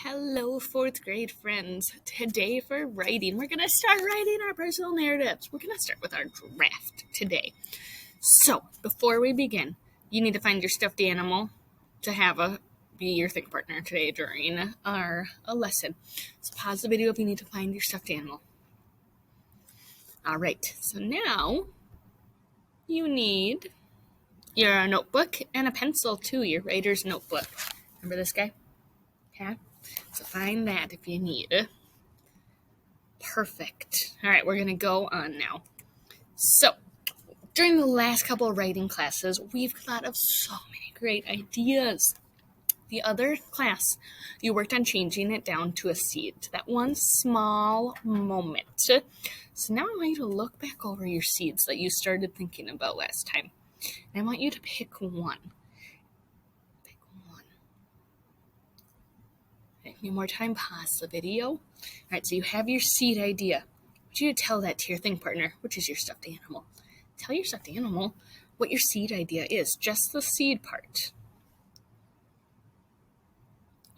Hello, fourth grade friends. Today for writing, we're going to start writing our personal narratives. We're going to start with our draft today. So, before we begin, you need to find your stuffed animal to be your think partner today during our lesson. So pause the video if you need to find your stuffed animal. All right, so now you need your notebook and a pencil too, your writer's notebook. Remember this guy? Okay. So find that if you need it. Perfect. All right, we're going to go on now. So, during the last couple of writing classes, we've thought of so many great ideas. The other class, you worked on changing it down to a seed, to that one small moment. So now I want you to look back over your seeds that you started thinking about last time. And I want you to pick one. Any more time, pause the video. All right, so you have your seed idea. I want you to tell that to your think partner, which is your stuffed animal. Tell your stuffed animal what your seed idea is, just the seed part.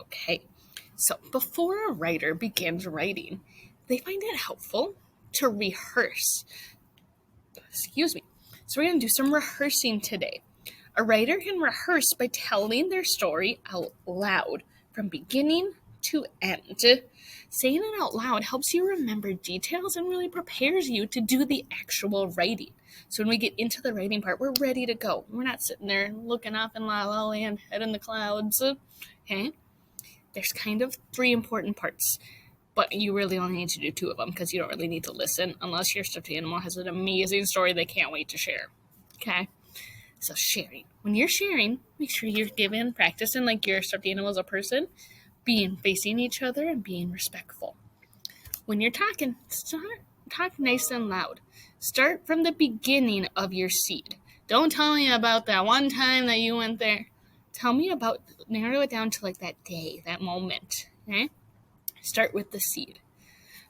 Okay, so before a writer begins writing, they find it helpful to rehearse. So we're going to do some rehearsing today. A writer can rehearse by telling their story out loud from beginning to end. Saying it out loud helps you remember details and really prepares you to do the actual writing. So when we get into the writing part, we're ready to go. We're not sitting there looking off in la la land, head in the clouds. Okay? There's kind of 3 important parts, but you really only need to do 2 of them because you don't really need to listen unless your stuffed animal has an amazing story they can't wait to share. Okay? So sharing. When you're sharing, make sure you're practicing like your stuffed animal as a person, facing each other and being respectful. When you're talking, talk nice and loud. Start from the beginning of your seed. Don't tell me about that one time that you went there. Narrow it down to like that day, that moment. Okay? Start with the seed.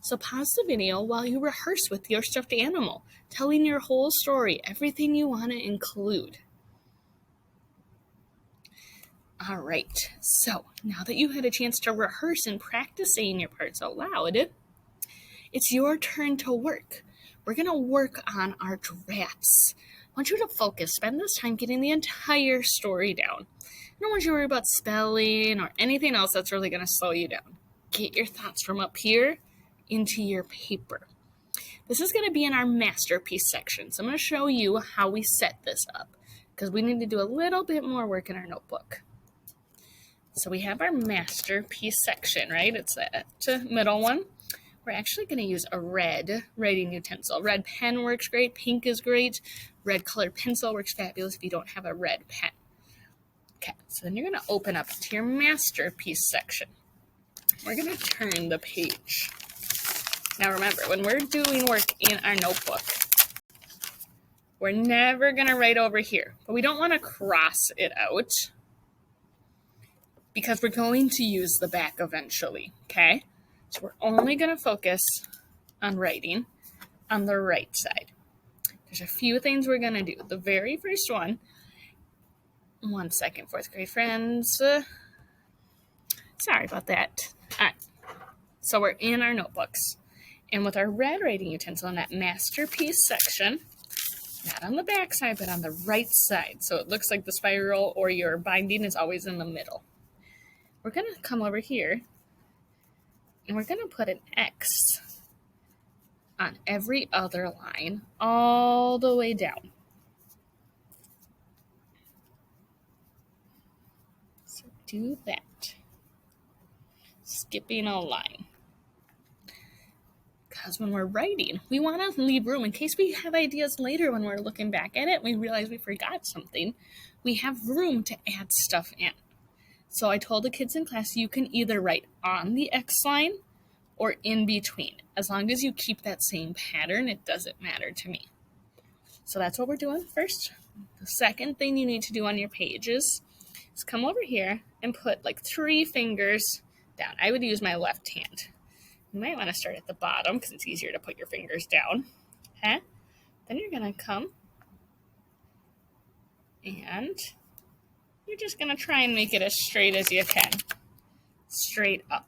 So pause the video while you rehearse with your stuffed animal, telling your whole story, everything you want to include. All right, so now that you had a chance to rehearse and practice saying your parts out loud, it's your turn to work. We're going to work on our drafts. I want you to focus, spend this time getting the entire story down. I don't want you to worry about spelling or anything else that's really going to slow you down. Get your thoughts from up here into your paper. This is going to be in our masterpiece section. So I'm going to show you how we set this up because we need to do a little bit more work in our notebook. So we have our masterpiece section, right? It's that middle one. We're actually going to use a red writing utensil. Red pen works great. Pink is great. Red colored pencil works fabulous if you don't have a red pen. Okay, so then you're going to open up to your masterpiece section. We're going to turn the page. Now remember, when we're doing work in our notebook, we're never going to write over here, but we don't want to cross it out because we're going to use the back eventually, okay? So we're only going to focus on writing on the right side. There's a few things we're going to do. The very first one second, fourth grade friends. Sorry about that. All right. So we're in our notebooks. And with our red writing utensil in that masterpiece section, not on the back side, but on the right side. So it looks like the spiral or your binding is always in the middle. We're going to come over here and we're going to put an X on every other line all the way down. So do that. Skipping a line. Because when we're writing, we want to leave room in case we have ideas later when we're looking back at it, we realize we forgot something. We have room to add stuff in. So I told the kids in class, you can either write on the X line or in between. As long as you keep that same pattern, it doesn't matter to me. So that's what we're doing first. The second thing you need to do on your pages is come over here and put like 3 fingers down. I would use my left hand. You might want to start at the bottom because it's easier to put your fingers down. Okay? Then you're going to come and you're just going to try and make it as straight as you can. straight up.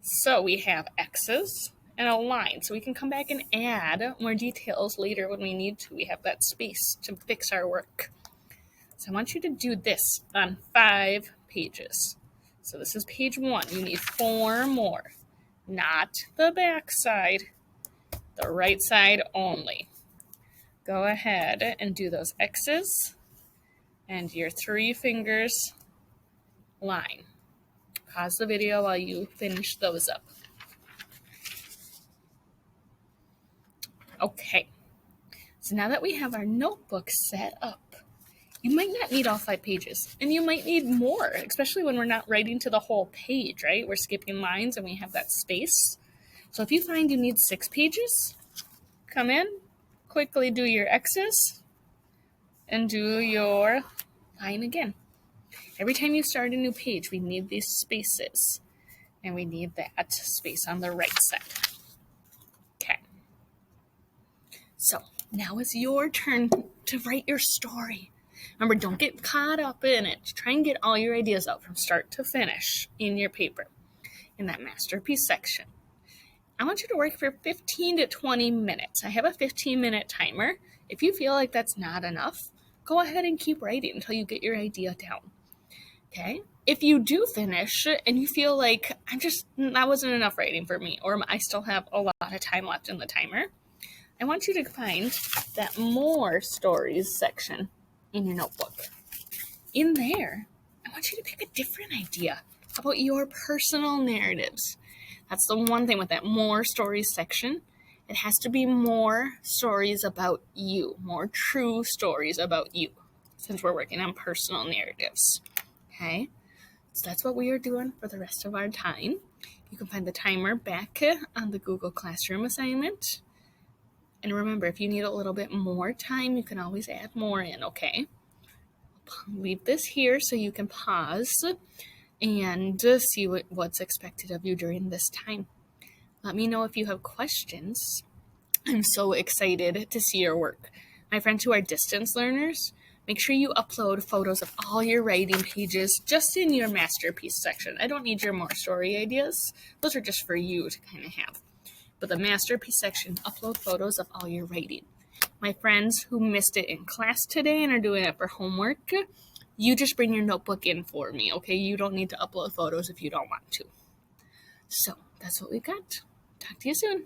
So we have X's and a line. So we can come back and add more details later when we need to. We have that space to fix our work. So I want you to do this on 5 pages. So this is page 1. You need 4 more. Not the back side, the right side only. Go ahead and do those X's and your 3 fingers line. Pause the video while you finish those up. Okay, so now that we have our notebook set up, you might not need all 5 pages, and you might need more, especially when we're not writing to the whole page, right? We're skipping lines and we have that space. So if you find you need 6 pages, come in, quickly do your X's, and do your line again. Every time you start a new page, we need these spaces, and we need that space on the right side. Okay. So now it's your turn to write your story. Remember, don't get caught up in it. Try and get all your ideas out from start to finish in your paper, in that masterpiece section. I want you to work for 15 to 20 minutes. I have a 15-minute timer. If you feel like that's not enough, go ahead and keep writing until you get your idea down. Okay? If you do finish and you feel like that wasn't enough writing for me, or I still have a lot of time left in the timer, I want you to find that more stories section in your notebook. In there, I want you to pick a different idea about your personal narratives. That's the one thing with that more stories section. It has to be more stories about you, more true stories about you, since we're working on personal narratives. Okay? So that's what we are doing for the rest of our time. You can find the timer back on the Google Classroom assignment. And remember, if you need a little bit more time, you can always add more in, okay? Leave this here so you can pause and see what's expected of you during this time. Let me know if you have questions. I'm so excited to see your work. My friends who are distance learners, make sure you upload photos of all your writing pages just in your masterpiece section. I don't need your more story ideas. Those are just for you to kind of have. But the masterpiece section, upload photos of all your writing. My friends who missed it in class today and are doing it for homework, you just bring your notebook in for me, okay? You don't need to upload photos if you don't want to. So that's what we got. Talk to you soon.